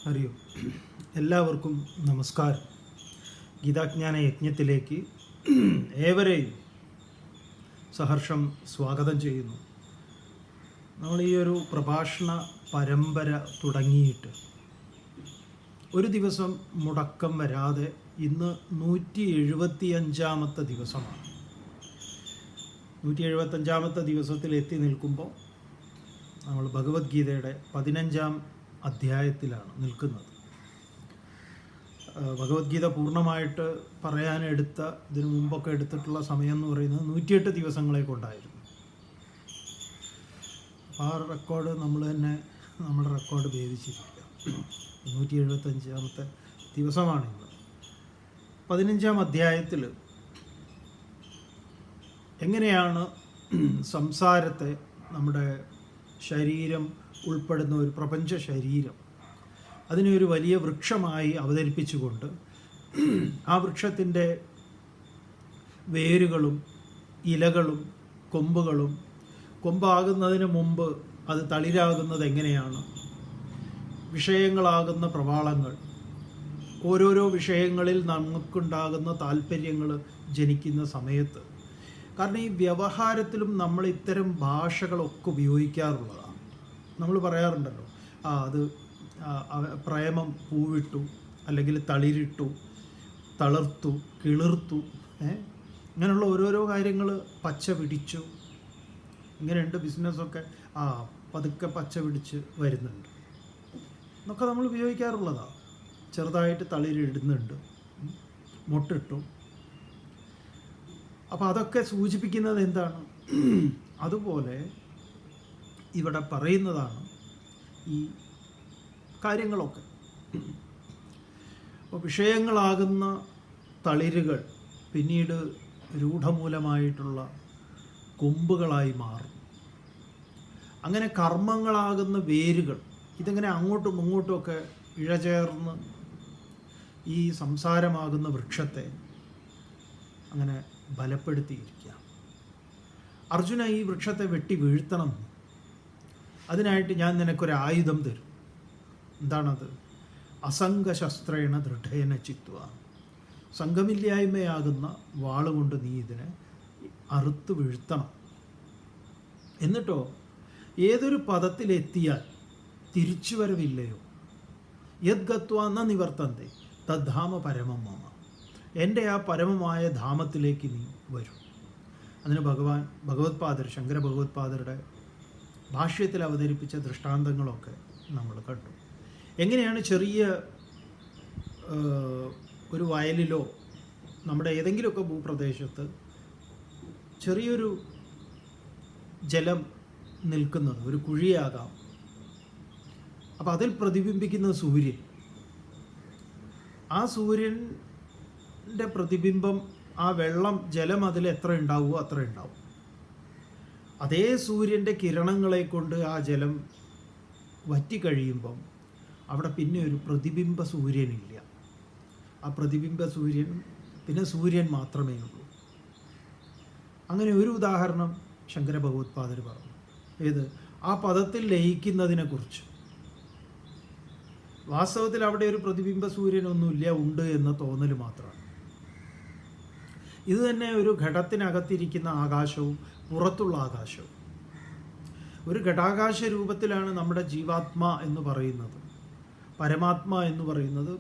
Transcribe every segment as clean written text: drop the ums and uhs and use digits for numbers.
അറിയൂ. എല്ലാവർക്കും നമസ്കാരം. ഗീതാജ്ഞാന യജ്ഞത്തിലേക്ക് ഏവരെയും സഹർഷം സ്വാഗതം ചെയ്യുന്നു. നമ്മൾ ഈ ഒരു പ്രഭാഷണ പരമ്പര തുടങ്ങിയിട്ട് ഒരു ദിവസം മുടക്കം വരാതെ ഇന്ന് 175-ാമത്തെ ദിവസമാണ്. 175-ാമത്തെ ദിവസത്തിൽ എത്തി നിൽക്കുമ്പോൾ നമ്മൾ ഭഗവത്ഗീതയുടെ 15-ാം അധ്യായത്തിലാണ് നിൽക്കുന്നത്. ഭഗവത്ഗീത പൂർണ്ണമായിട്ട് പറയാനെടുത്ത ഇതിനു മുമ്പൊക്കെ എടുത്തിട്ടുള്ള സമയം എന്ന് പറയുന്നത് 108 ദിവസങ്ങളെ കൊണ്ടായിരുന്നു. ആ റെക്കോർഡ് നമ്മൾ തന്നെ നമ്മുടെ റെക്കോർഡ് ഭേദിച്ചിരിക്കുക. 175-ാമത്തെ ദിവസമാണിന്ന്. 15-ാം അധ്യായത്തിൽ എങ്ങനെയാണ് സംസാരത്തെ, നമ്മുടെ ശരീരം ഉൾപ്പെടുന്ന ഒരു പ്രപഞ്ച ശരീരം, അതിനെ ഒരു വലിയ വൃക്ഷമായി അവതരിപ്പിച്ചുകൊണ്ട് ആ വൃക്ഷത്തിൻ്റെ വേരുകളും ഇലകളും കൊമ്പുകളും, കൊമ്പാകുന്നതിന് മുമ്പ് അത് തളിരാകുന്നത് എങ്ങനെയാണ്, വിഷയങ്ങളാകുന്ന പ്രവാളങ്ങൾ, ഓരോരോ വിഷയങ്ങളിൽ നമുക്കുണ്ടാകുന്ന താല്പര്യങ്ങൾ ജനിക്കുന്ന സമയത്ത്, കാരണം ഈ വ്യവഹാരത്തിലും നമ്മൾ ഇത്തരം ഭാഷകളൊക്കെ ഉപയോഗിക്കാറുള്ളതാണ്. നമ്മൾ പറയാറുണ്ടല്ലോ, അത് പ്രേമം പൂവിട്ടു, അല്ലെങ്കിൽ തളിരിട്ടു, തളിർത്തു, കിളിർത്തു, ഇങ്ങനെയുള്ള ഓരോരോ കാര്യങ്ങൾ, പച്ച പിടിച്ചു, ഇങ്ങനെയുണ്ട് ബിസിനസ്സൊക്കെ, പതുക്കെ പച്ച പിടിച്ച് വരുന്നുണ്ട് എന്നൊക്കെ നമ്മൾ ഉപയോഗിക്കാറുള്ളതാണ്. ചെറുതായിട്ട് തളിരിടുന്നുണ്ട്, മൊട്ടിട്ടു. അപ്പോൾ അതൊക്കെ സൂചിപ്പിക്കുന്നത് എന്താണ്? അതുപോലെ ഇവിടെ പറയുന്നതാണ് ഈ കാര്യങ്ങളൊക്കെ. അപ്പോൾ വിഷയങ്ങളാകുന്ന തളിരുകൾ പിന്നീട് രൂഢമൂലമായിട്ടുള്ള കൊമ്പുകളായി മാറും. അങ്ങനെ കർമ്മങ്ങളാകുന്ന വേരുകൾ ഇതിങ്ങനെ അങ്ങോട്ടും ഇങ്ങോട്ടുമൊക്കെ ഇഴചേർന്ന് ഈ സംസാരമാകുന്ന വൃക്ഷത്തെ അങ്ങനെ ബലപ്പെടുത്തിയിരിക്കുക. അർജുന, ഈ വൃക്ഷത്തെ വെട്ടി വീഴ്ത്തണം, അതിനായിട്ട് ഞാൻ നിനക്കൊരായുധം തരും. എന്താണത്? അസംഗശസ്ത്രേണ ദൃഢേന ചിത്വ. സംഘമില്ലായ്മയാകുന്ന വാളുകൊണ്ട് നീ ഇതിനെ അറുത്ത് വീഴ്ത്തണം. എന്നിട്ടോ ഏതൊരു പദത്തിലെത്തിയാൽ തിരിച്ചുവരവില്ലയോ, യത് ഗത്വാ ന നിവർത്തന്തെ തദ്ധാമ പരമം മമ. എൻ്റെ ആ പരമമായ ധാമത്തിലേക്ക് നീ വരും. അതിന് ഭഗവത്പാദർ, ശങ്കര ഭഗവത്പാദരുടെ ഭാഷ്യത്തിൽ അവതരിപ്പിച്ച ദൃഷ്ടാന്തങ്ങളൊക്കെ നമ്മൾ കണ്ടു. എങ്ങനെയാണ് ചെറിയ ഒരു വയലിലോ നമ്മുടെ ഏതെങ്കിലുമൊക്കെ ഭൂപ്രദേശത്ത് ചെറിയൊരു ജലം നിൽക്കുന്നത്, ഒരു കുഴിയാകാം. അപ്പം അതിൽ പ്രതിബിംബിക്കുന്ന സൂര്യൻ, ആ സൂര്യൻ്റെ പ്രതിബിംബം, ആ വെള്ളം, ജലം അതിൽ എത്ര ഉണ്ടാവുമോ അത്ര ഉണ്ടാവും. അതേ സൂര്യൻ്റെ കിരണങ്ങളെ കൊണ്ട് ആ ജലം വറ്റിക്കഴിയുമ്പം അവിടെ പിന്നെ ഒരു പ്രതിബിംബ സൂര്യനില്ല. ആ പ്രതിബിംബ സൂര്യൻ പിന്നെ സൂര്യൻ മാത്രമേ ഉള്ളൂ. അങ്ങനെ ഒരു ഉദാഹരണം ശങ്കര ഭഗവത്പാദർ പറഞ്ഞു. ഏത്? ആ പദത്തിൽ ലയിക്കുന്നതിനെക്കുറിച്ച്. വാസ്തവത്തിൽ അവിടെ ഒരു പ്രതിബിംബ സൂര്യനൊന്നുമില്ല, ഉണ്ട് എന്ന തോന്നൽ മാത്രമാണ്. ഇത് തന്നെ ഒരു ഘടത്തിനകത്തിരിക്കുന്ന ആകാശവും പുറത്തുള്ള ആകാശവും. ഒരു ഘടാകാശ രൂപത്തിലാണ് നമ്മുടെ ജീവാത്മാ എന്ന് പറയുന്നത്, പരമാത്മാ എന്ന് പറയുന്നത്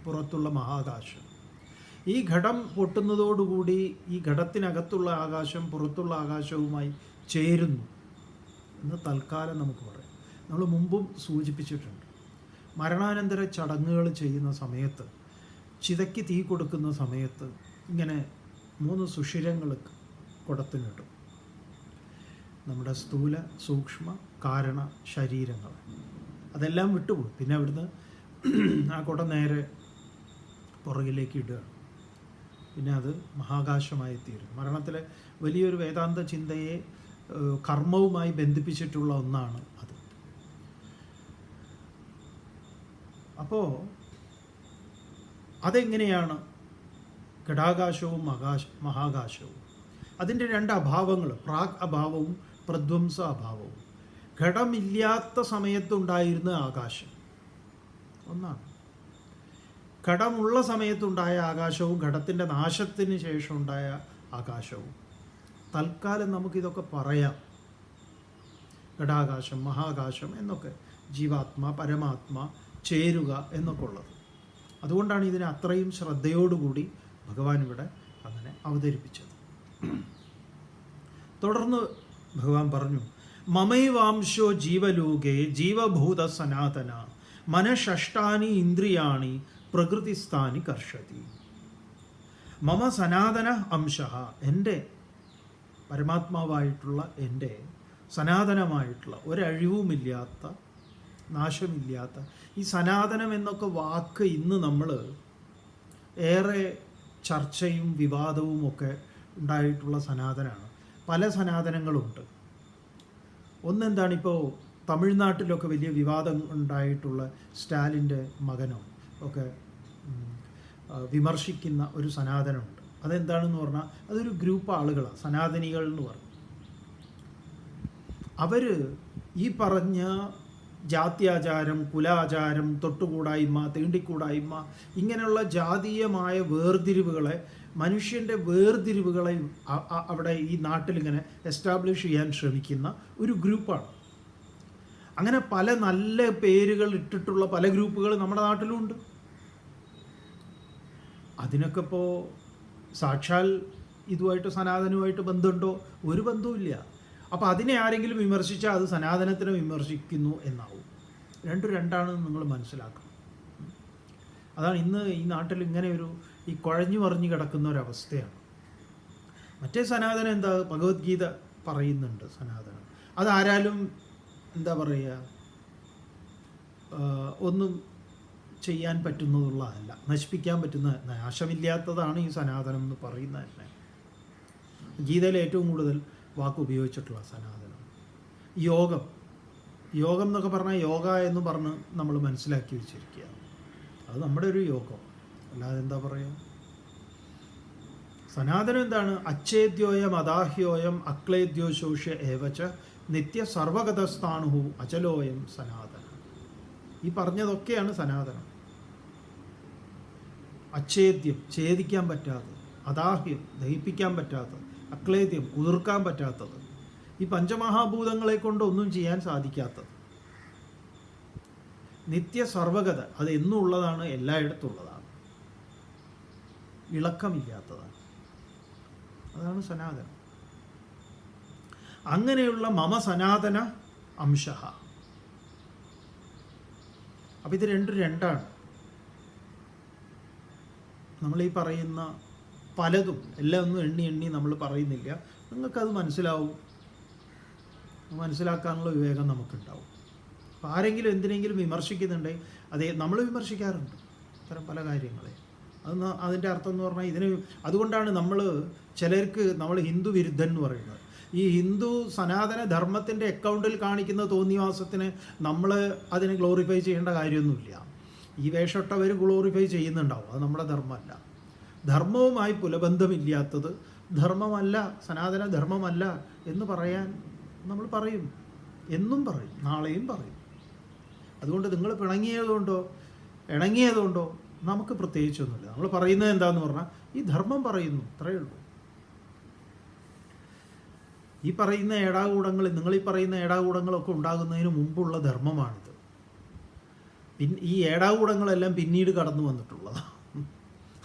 പുറത്തുള്ള മഹാകാശം. ഈ ഘടം പൊട്ടുന്നതോടുകൂടി ഈ ഘടത്തിനകത്തുള്ള ആകാശം പുറത്തുള്ള ആകാശവുമായി ചേരുന്നു എന്ന് തൽക്കാലം നമുക്ക് പറയാം. നമ്മൾ മുമ്പും സൂചിപ്പിച്ചിട്ടുണ്ട്. മരണാനന്തര ചടങ്ങുകൾ ചെയ്യുന്ന സമയത്ത്, ചിതയ്ക്ക് തീ കൊടുക്കുന്ന സമയത്ത് ഇങ്ങനെ 3 സുഷിരങ്ങൾ കുടത്തിനിടും. നമ്മുടെ സ്ഥൂല, സൂക്ഷ്മ, കാരണ ശരീരങ്ങൾ അതെല്ലാം വിട്ടുപോയി. പിന്നെ അവിടുന്ന് ആ കുടം നേരെ പുറകിലേക്ക് ഇടുക. പിന്നെ അത് മഹാകാശമായി തീരും. മരണത്തിലെ വലിയൊരു വേദാന്ത ചിന്തയെ കർമ്മവുമായി ബന്ധിപ്പിച്ചിട്ടുള്ള ഒന്നാണ് അത്. അപ്പോൾ അതെങ്ങനെയാണ് ഘടാകാശവും മഹാകാശവും? അതിൻ്റെ 2 അഭാവങ്ങൾ, പ്രാഗ് അഭാവവും പ്രധ്വംസ അഭാവവും. ഘടമില്ലാത്ത സമയത്തുണ്ടായിരുന്ന ആകാശം, ഒന്നാണ്. ഘടമുള്ള സമയത്തുണ്ടായ ആകാശവും ഘടത്തിൻ്റെ നാശത്തിന് ശേഷം ഉണ്ടായ ആകാശവും. തൽക്കാലം നമുക്കിതൊക്കെ പറയാം, ഘടാകാശം, മഹാകാശം എന്നൊക്കെ, ജീവാത്മ, പരമാത്മ, ചേരുക എന്നൊക്കെ ഉള്ളത്. അതുകൊണ്ടാണ് ഇതിനെ അത്രയും ശ്രദ്ധയോടുകൂടി ഭഗവാൻ ഇവിടെ അങ്ങനെ അവതരിപ്പിച്ചത്. തുടർന്ന് ഭഗവാൻ പറഞ്ഞു, മമൈവാംശോ ജീവലോകേ ജീവഭൂത സനാതന മനഃഷ്ടാനി ഇന്ദ്രിയാണി പ്രകൃതിസ്ഥാനി കർഷതി. മമ സനാതന അംശ, എൻ്റെ പരമാത്മാവായിട്ടുള്ള എൻ്റെ സനാതനമായിട്ടുള്ള, ഒരഴിവുമില്ലാത്ത, നാശമില്ലാത്ത ഈ സനാതനം എന്നൊക്കെ വാക്ക് ഇന്ന് നമ്മൾ ഏറെ ചർച്ചയും വിവാദവും ഒക്കെ ഉണ്ടായിട്ടുള്ള സനാതനമാണ്. പല സനാതനങ്ങളുണ്ട്. ഒന്നെന്താണിപ്പോൾ തമിഴ്നാട്ടിലൊക്കെ വലിയ വിവാദം ഉണ്ടായിട്ടുള്ള സ്റ്റാലിൻ്റെ മകനോ ഒക്കെ വിമർശിക്കുന്ന ഒരു സനാതനമുണ്ട്. അതെന്താണെന്ന് പറഞ്ഞാൽ അതൊരു ഗ്രൂപ്പ് ആളുകളാണ്, സനാതനികൾ എന്ന് പറയും. അവർ ഈ പറഞ്ഞ ജാത്യാചാരം, കുലാചാരം, തൊട്ടുകൂടായ്മ, തീണ്ടിക്കൂടായ്മ, ഇങ്ങനെയുള്ള ജാതീയമായ വേർതിരിവുകളെ, മനുഷ്യൻ്റെ വേർതിരിവുകളെ അവിടെ ഈ നാട്ടിലിങ്ങനെ എസ്റ്റാബ്ലിഷ് ചെയ്യാൻ ശ്രമിക്കുന്ന ഒരു ഗ്രൂപ്പാണ്. അങ്ങനെ പല നല്ല പേരുകൾ ഇട്ടിട്ടുള്ള പല ഗ്രൂപ്പുകൾ നമ്മുടെ നാട്ടിലുമുണ്ട്. അതിനൊക്കെ ഇപ്പോൾ സാക്ഷാൽ ഇതുമായിട്ട് സനാതനവുമായിട്ട് ബന്ധമുണ്ടോ? ഒരു ബന്ധവുമില്ല. അപ്പോൾ അതിനെ ആരെങ്കിലും വിമർശിച്ചാൽ അത് സനാതനത്തിനെ വിമർശിക്കുന്നു എന്നാവും. രണ്ടാണെന്ന് നിങ്ങൾ മനസ്സിലാക്കണം. അതാണ് ഇന്ന് ഈ നാട്ടിൽ ഇങ്ങനെ ഒരു ഈ കുഴഞ്ഞു മറിഞ്ഞു കിടക്കുന്ന ഒരവസ്ഥയാണ്. മറ്റേ സനാതനം എന്താ, ഭഗവത്ഗീത പറയുന്നുണ്ട് സനാതനം. അതാരാലും എന്താ പറയുക, ഒന്നും ചെയ്യാൻ പറ്റുന്നതുള്ളതല്ല, നശിപ്പിക്കാൻ പറ്റുന്ന, നാശമില്ലാത്തതാണ് ഈ സനാതനം എന്ന് പറയുന്നത് തന്നെ. ഗീതയിൽ ഏറ്റവും കൂടുതൽ വാക്ക് ഉപയോഗിച്ചിട്ടുള്ള സനാതനം. യോഗം എന്നൊക്കെ പറഞ്ഞാൽ യോഗ എന്ന് പറഞ്ഞ് നമ്മൾ മനസ്സിലാക്കി വെച്ചിരിക്കുക. അത് നമ്മുടെ ഒരു യോഗം, അല്ലാതെ എന്താ പറയുക. സനാതനം എന്താണ്? അച്ഛേദ്യോയം അദാഹ്യോയം അക്ലേദ്യോ ശോഷ്യ ഏവച്ച നിത്യ സർവഗതസ്ഥാണു അചലോയം സനാതനം. ഈ പറഞ്ഞതൊക്കെയാണ് സനാതനം. അച്ഛേദ്യം, ഛേദിക്കാൻ പറ്റാത്തത്, അദാഹ്യം, ദഹിപ്പിക്കാൻ പറ്റാത്തത്, അക്ലേദ്യം, കുതിർക്കാൻ പറ്റാത്തത്, ഈ പഞ്ചമഹാഭൂതങ്ങളെ കൊണ്ട് ഒന്നും ചെയ്യാൻ സാധിക്കാത്തത്, നിത്യ സർവഗത, അത് എന്നും ഉള്ളതാണ്, എല്ലായിടത്തും ഉള്ളതാണ്, ഇളക്കമില്ലാത്തതാണ്. അതാണ് സനാതനം. അങ്ങനെയുള്ള മമ സനാതന അംശ. അപ്പം ഇത് രണ്ടാണ്. നമ്മളീ പറയുന്ന പലതും എല്ലാം ഒന്നും എണ്ണി നമ്മൾ പറയുന്നില്ല. നിങ്ങൾക്കത് മനസ്സിലാക്കാനുള്ള വിവേകം നമുക്കുണ്ടാവും. അപ്പോൾ ആരെങ്കിലും എന്തിനെങ്കിലും വിമർശിക്കുന്നുണ്ടെങ്കിൽ അതേ നമ്മൾ വിമർശിക്കാറുണ്ട് ഇത്തരം പല കാര്യങ്ങളെ. അതിൻ്റെ അർത്ഥം എന്ന് പറഞ്ഞാൽ അതുകൊണ്ടാണ് നമ്മൾ ഹിന്ദു വിരുദ്ധൻ എന്ന് പറയുന്നത്. ഈ ഹിന്ദു സനാതന ധർമ്മത്തിൻ്റെ അക്കൗണ്ടിൽ കാണിക്കുന്ന തോന്നിവാസത്തിന് നമ്മൾ അതിനെ ഗ്ലോറിഫൈ ചെയ്യേണ്ട കാര്യമൊന്നുമില്ല. ഈ വേഷട്ടവർ ഗ്ലോറിഫൈ ചെയ്യുന്നുണ്ടാവും, അത് നമ്മുടെ ധർമ്മമല്ല. ധർമ്മവുമായി പുലബന്ധമില്ലാത്തത് ധർമ്മമല്ല, സനാതന ധർമ്മമല്ല എന്ന് പറയാൻ നമ്മൾ പറയും, എന്നും പറയും, നാളെയും പറയും. അതുകൊണ്ട് നിങ്ങൾ ഇണങ്ങിയതുകൊണ്ടോ നമുക്ക് പ്രത്യേകിച്ചൊന്നുമില്ല. നമ്മൾ പറയുന്നത് എന്താന്ന് പറഞ്ഞാൽ ഈ ധർമ്മം പറയുന്നു, അത്രയേ ഉള്ളൂ. ഈ പറയുന്ന നിങ്ങളീ പറയുന്ന ഏടാകൂടങ്ങളൊക്കെ ഉണ്ടാകുന്നതിന് മുമ്പുള്ള ധർമ്മമാണിത്. ഈ ഏടാകൂടങ്ങളെല്ലാം പിന്നീട് കടന്നു വന്നിട്ടുള്ളതാണ്.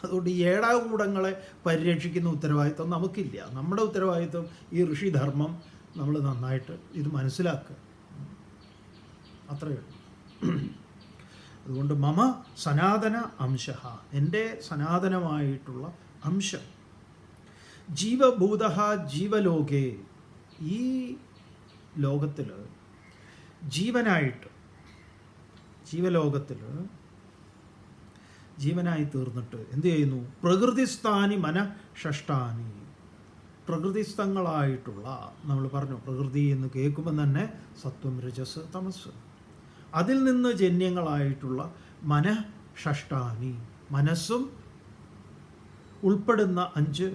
അതുകൊണ്ട് ഈ ഏടാകൂടങ്ങളെ പരിരക്ഷിക്കുന്ന ഉത്തരവാദിത്വം നമുക്കില്ല. നമ്മുടെ ഉത്തരവാദിത്വം ഈ ഋഷിധർമ്മം നമ്മൾ നന്നായിട്ട് ഇത് മനസ്സിലാക്കുക, അത്രയേ ഉള്ളൂ. അതുകൊണ്ട് മമ സനാതന അംശ, എൻ്റെ സനാതനമായിട്ടുള്ള അംശം. ജീവഭൂത ജീവലോകേ, ഈ ലോകത്തിൽ ജീവലോകത്തിൽ ജീവനായി തീർന്നിട്ട് എന്തു ചെയ്യുന്നു? പ്രകൃതിസ്ഥാനി മനഃഷ്ടാനി, പ്രകൃതിസ്ഥങ്ങളായിട്ടുള്ള, നമ്മൾ പറഞ്ഞു പ്രകൃതി എന്ന് കേൾക്കുമ്പോൾ തന്നെ സത്വം, രജസ്, തമസ്, അതിൽ നിന്ന് ജന്യങ്ങളായിട്ടുള്ള മനഃഷ്ടാനി, മനസ്സും ഉൾപ്പെടുന്ന 5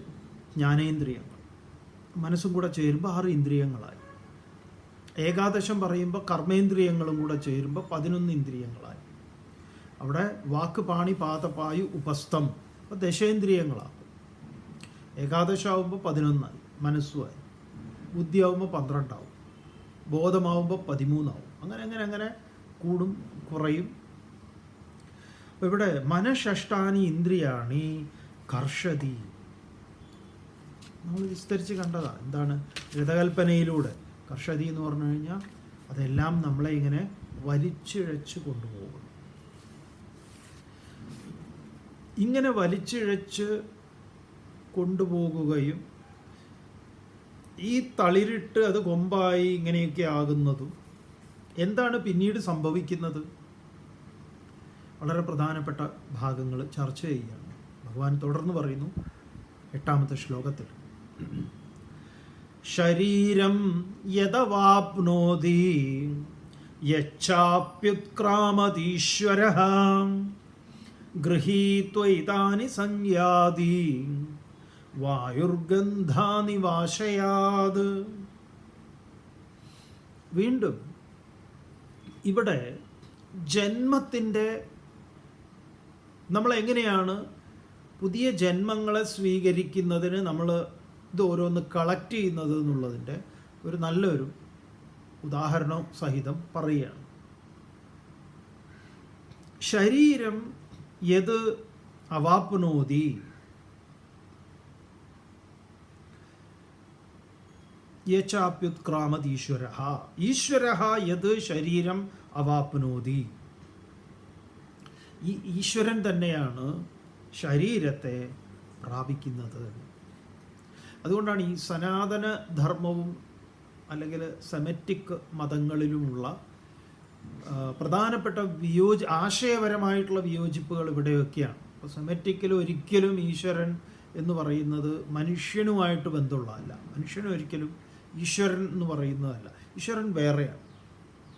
ജ്ഞാനേന്ദ്രിയങ്ങൾ, മനസ്സും കൂടെ ചേരുമ്പോൾ 6 ഇന്ദ്രിയങ്ങളായി. ഏകാദശം പറയുമ്പോൾ കർമ്മേന്ദ്രിയങ്ങളും കൂടെ ചേരുമ്പോൾ 11 ഇന്ദ്രിയങ്ങളായി. അവിടെ വാക്ക്, പാണി, പാത, പായു, ഉപസ്ഥം, അപ്പോൾ ദശേന്ദ്രിയങ്ങളാണ്. ഏകാദശാവുമ്പോൾ 11ആയി, മനസ്സുമായി. ബുദ്ധിയാവുമ്പോൾ 12 ബോധമാവുമ്പോൾ 13 അങ്ങനെ അങ്ങനെ അങ്ങനെ കൂടും കുറയും. അപ്പോൾ ഇവിടെ മനഃഷ്ടാനി ഇന്ദ്രിയാണി കർഷതി, നമ്മൾ വിസ്തരിച്ച് കണ്ടതാണ്. എന്താണ് രഥകൽപ്പനയിലൂടെ കർഷതി എന്ന് പറഞ്ഞു കഴിഞ്ഞാൽ അതെല്ലാം നമ്മളെ ഇങ്ങനെ വലിച്ചിഴച്ച് കൊണ്ടുപോകും. ഇങ്ങനെ വലിച്ചിഴച്ച് കൊണ്ടുപോകുകയും ഈ തളിരിട്ട് അത് കൊമ്പായി ഇങ്ങനെയൊക്കെ ആകുന്നതും എന്താണ് പിന്നീട് സംഭവിക്കുന്നത്? വളരെ പ്രധാനപ്പെട്ട ഭാഗങ്ങൾ ചർച്ച ചെയ്യുകയാണ്. ഭഗവാൻ തുടർന്ന് പറയുന്നു 8ാമത്തെ ശ്ലോകത്തിൽ, ശരീരം യദവാപ്നോതി യച്ഛാപ്യുത്ക്രാമതീശ്വരഃ ഗൃഹീത്വൈതാനി സംയാതി വായുർഗന്ധാനി വാശയാത്. വീണ്ടും ഇവിടെ ജന്മത്തിൻ്റെ, നമ്മളെങ്ങനെയാണ് പുതിയ ജന്മങ്ങളെ സ്വീകരിക്കുന്നതിന് നമ്മൾ ഇത് ഓരോന്ന് കളക്ട് ചെയ്യുന്നത് എന്നുള്ളതിൻ്റെ ഒരു നല്ലൊരു ഉദാഹരണം സഹിതം പറയുകയാണ്. ശരീരം യത് അവാപ്നോതി യച്ഛാപ്യുത്ക്രാമത് ഈശ്വരഃ, ഈശ്വരഃ യത് ശരീരം അവാപ്നോതി, ഈ ഈശ്വരൻ തന്നെയാണ് ശരീരത്തെ പ്രാപിക്കുന്നത്. അതുകൊണ്ടാണ് ഈ സനാതന ധർമ്മവും അല്ലെങ്കിൽ സെമറ്റിക് മതങ്ങളിലുമുള്ള പ്രധാനപ്പെട്ട ആശയപരമായിട്ടുള്ള വിയോജിപ്പുകൾ ഇവിടെയൊക്കെയാണ്. അപ്പോൾ സെമറ്റിക്കിൽ ഒരിക്കലും ഈശ്വരൻ എന്ന് പറയുന്നത് മനുഷ്യനുമായിട്ട് ബന്ധമുള്ളതല്ല, മനുഷ്യനും ഒരിക്കലും ഈശ്വരൻ എന്ന് പറയുന്നതല്ല. ഈശ്വരൻ വേറെയാണ്,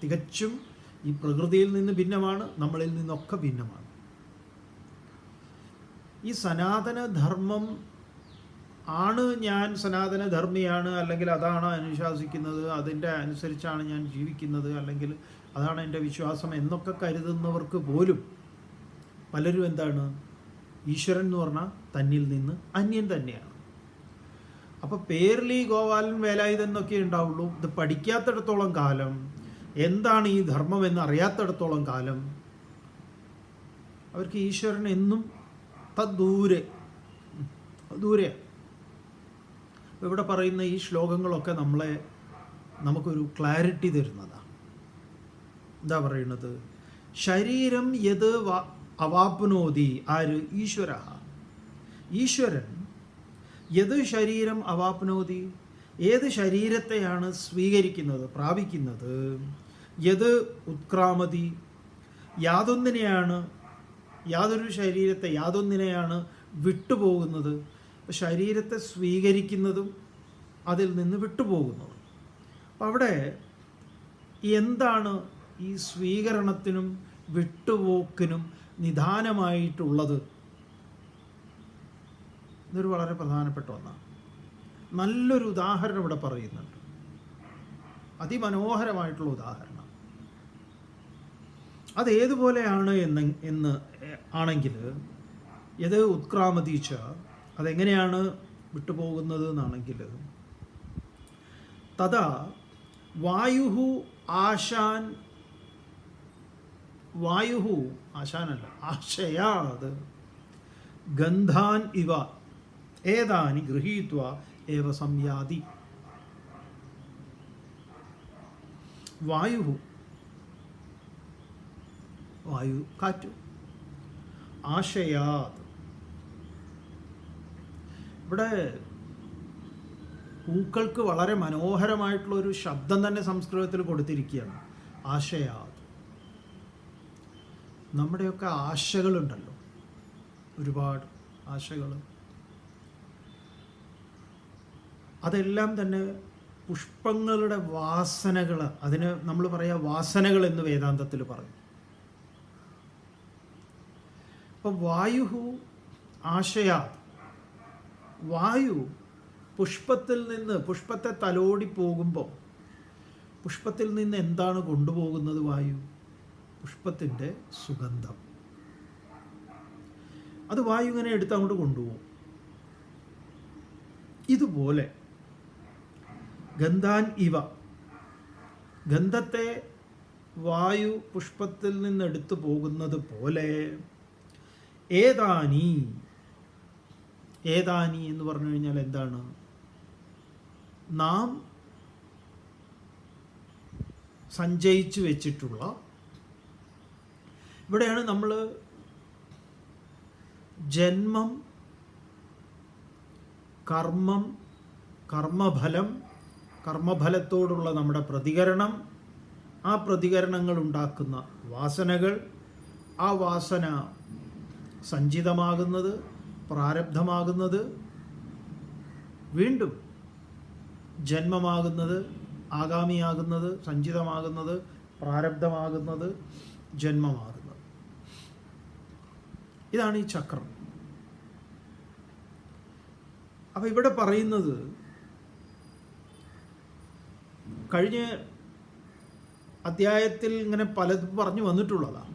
തികച്ചും ഈ പ്രകൃതിയിൽ നിന്ന് ഭിന്നമാണ്, നമ്മളിൽ നിന്നൊക്കെ ഭിന്നമാണ്. ഈ സനാതനധർമ്മം ആണ്, ഞാൻ സനാതനധർമ്മിയാണ്, അല്ലെങ്കിൽ അതാണ് അനുശാസിക്കുന്നത്, അതിൻ്റെ അനുസരിച്ചാണ് ഞാൻ ജീവിക്കുന്നത്, അല്ലെങ്കിൽ അതാണ് എൻ്റെ വിശ്വാസം എന്നൊക്കെ കരുതുന്നവർക്ക് പോലും പലരും എന്താണ്, ഈശ്വരൻ എന്ന് പറഞ്ഞാൽ തന്നിൽ നിന്ന് അന്യൻ തന്നെയാണ്. അപ്പോൾ പേർലി ഗോപാലൻ വേലായുധൻ എന്നൊക്കെ ഉണ്ടാവുള്ളൂ. ഇത് പഠിക്കാത്തിടത്തോളം കാലം, എന്താണ് ഈ ധർമ്മം എന്ന് അറിയാത്തിടത്തോളം കാലം അവർക്ക് ഈശ്വരൻ എന്നും ദൂരെയാണ്. ഇവിടെ പറയുന്ന ഈ ശ്ലോകങ്ങളൊക്കെ നമുക്കൊരു ക്ലാരിറ്റി തരുന്നതാണ്. എന്താ പറയുന്നത്? ശരീരം യത് അവാപ്നോതി, ആര്? ഈശ്വരഃ. ഈശ്വരൻ യത് ശരീരം അവാപ്നോതി, ഏത് ശരീരത്തെയാണ് സ്വീകരിക്കുന്നത്, പ്രാപിക്കുന്നത്? യത് ഉത്ക്രാമതി, യാതൊരു ശരീരത്തെ, യാതൊന്നിനെയാണ് വിട്ടുപോകുന്നത്. ശരീരത്തെ സ്വീകരിക്കുന്നതും അതിൽ നിന്ന് വിട്ടുപോകുന്നതും. അപ്പം അവിടെ എന്താണ് ഈ സ്വീകരണത്തിനും വിട്ടുപോക്കിനും നിദാനമായിട്ടുള്ളത്? ഇതൊരു വളരെ പ്രധാനപ്പെട്ട ഒന്നാണ്. നല്ലൊരു ഉദാഹരണം ഇവിടെ പറയുന്നുണ്ട്, അതിമനോഹരമായിട്ടുള്ള ഉദാഹരണം. അതേതുപോലെയാണ് എന്ന് ആണെങ്കിൽ, യത് ഉത്ക്രാമതീച്ച, അതെങ്ങനെയാണ് വിട്ടുപോകുന്നത് എന്നാണെങ്കിൽ, തഥാ വായുഹു ആശാനല്ല, ആശയാത് ഗന്ധാൻ ഇവ ഏതാനി ഗൃഹീത്വ ഏവ സംയാതി. വായു, കാറ്റ്, ആശയാത്. ഇവിടെ പൂക്കൾക്ക് വളരെ മനോഹരമായിട്ടുള്ള ഒരു ശബ്ദം തന്നെ സംസ്കൃതത്തിൽ കൊടുത്തിരിക്കുകയാണ്, ആശയാത്. നമ്മുടെയൊക്കെ ആശകളുണ്ടല്ലോ, ഒരുപാട് ആശകൾ. അതെല്ലാം തന്നെ പുഷ്പങ്ങളുടെ വാസനകൾ, അതിന് നമ്മൾ പറയാം വാസനകൾ എന്ന് വേദാന്തത്തിൽ പറയും. അപ്പം വായു ആശയാത്, വായു പുഷ്പത്തെ തലോടി പോകുമ്പോൾ പുഷ്പത്തിൽ നിന്ന് എന്താണ് കൊണ്ടുപോകുന്നത്? വായു പുഷ്പത്തിൻ്റെ സുഗന്ധം. അത് വായു ഇങ്ങനെ എടുത്ത് അങ്ങോട്ട് കൊണ്ടുപോകും. ഇതുപോലെ ഗന്ധാൻ ഇവ, ഗന്ധത്തെ വായു പുഷ്പത്തിൽ നിന്ന് എടുത്തു പോകുന്നത് പോലെ ഏതാനി, ഏതാനി എന്ന് പറഞ്ഞു കഴിഞ്ഞാൽ എന്താണ്? നാം സഞ്ചയിച്ചു വെച്ചിട്ടുള്ള, ഇവിടെയാണ് നമ്മൾ ജന്മം, കർമ്മം, കർമ്മഫലം, കർമ്മഫലത്തോടുള്ള നമ്മുടെ പ്രതികരണം, ആ പ്രതികരണങ്ങൾ ഉണ്ടാക്കുന്ന വാസനകൾ, ആ വാസന സഞ്ചിതമാകുന്നത്, പ്രാരബ്ധമാകുന്നത്, വീണ്ടും ജന്മമാകുന്നത്, ആഗാമിയാകുന്നത്, സഞ്ചിതമാകുന്നത്, പ്രാരബ്ധമാകുന്നത്, ജന്മമാകുന്നത്. ഇതാണ് ഈ ചക്രം. അപ്പം ഇവിടെ പറയുന്നത്, കഴിഞ്ഞ അധ്യായത്തിൽ ഇങ്ങനെ പലതും പറഞ്ഞു വന്നിട്ടുള്ളതാണ്.